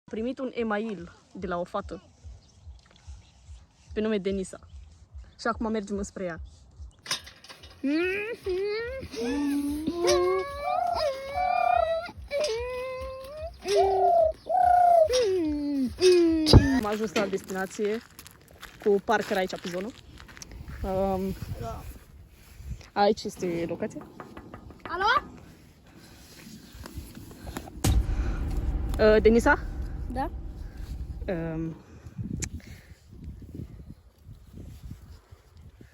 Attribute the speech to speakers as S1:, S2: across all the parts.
S1: Primit un email de la o fată pe nume Denisa. Și acum mergem înspre ea. Am ajuns la destinație cu Parker aici pe zonă. Aici este locația.
S2: Alo?
S1: Denisa?
S2: Da?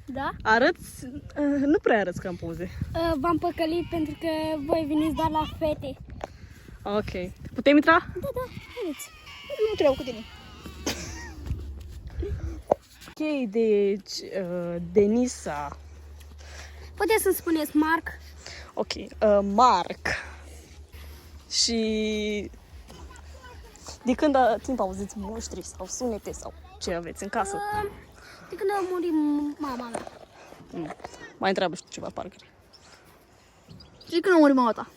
S2: Da?
S1: Arăți? Nu prea arăți ca în poze.
S2: V-am păcălit pentru că voi veniți doar la fete.
S1: Ok. Putem intra?
S2: Da, da, haideți. Nu trebuie cu tine.
S1: Ok, deci Denisa.
S2: Puteți să spuneți Marc?
S1: Ok, Marc. Și de când timp auziți muștri sau sunete sau ce aveți în casă?
S2: De când a murit mama mea.
S1: Mai întreabă și tu ceva, Parker.
S2: Și când a murit mama ta?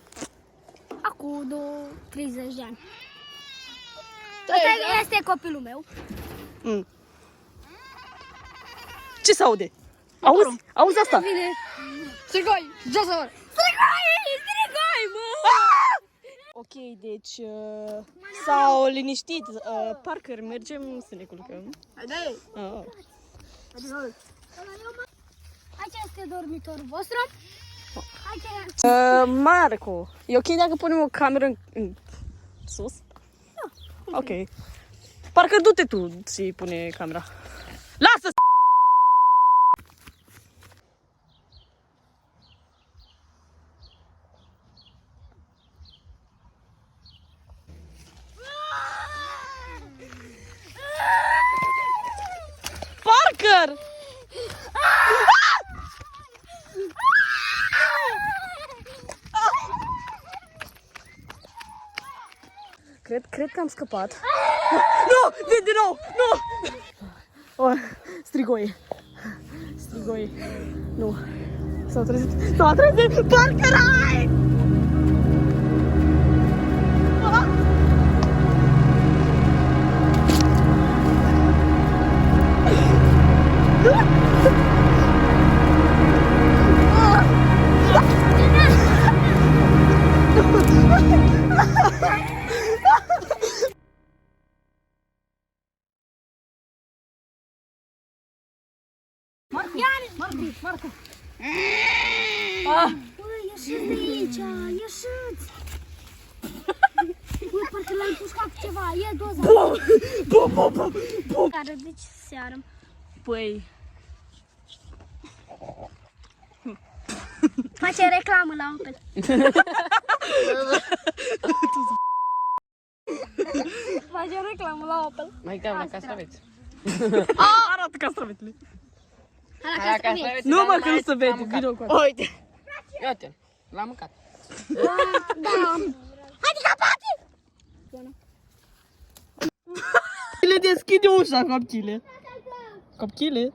S2: Acum 30 de ani. Ăsta este copilul meu.
S1: Ce se aude? Auzi? Auzi asta?
S2: Vine. Strigoi! Josor! Strigoi, mă!
S1: Ok, deci s-au liniștit. Parker, mergem să ne culcăm.
S2: Haide! Aici este dormitorul vostru.
S1: Marco, e ok dacă punem o cameră în sus? Da. Ok. Parker, du-te tu și pune camera. Lasă! Parker! Cred că am scăpat. Nu! Vin din nou! Nu! Oh, strigoi. Strigoi. Nu. S-au trezit. S-au trezit! Parker, ai! Marco!
S2: Băi, ieșiți de aici! Ieșiți! Băi, parcă l-ai împușcat cu ceva. E doza.
S1: Bum!
S2: Care deci seară.
S1: Păi...
S2: Face reclamă la Opel. Face reclamă la Opel.
S3: Mai gata, la castraveți.
S1: Arată castravetele.
S2: La castraveți.
S1: Nu mă, că nu se vede. Vino cu asta.
S3: Uite! Iată, l-am mâncat.
S2: Da. Haide capate!
S1: Le deschide ușa, copchile. Copchile?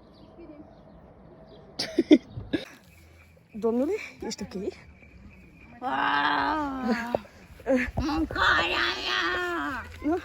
S1: Domnule, ești ok?
S2: Mâncarea mea!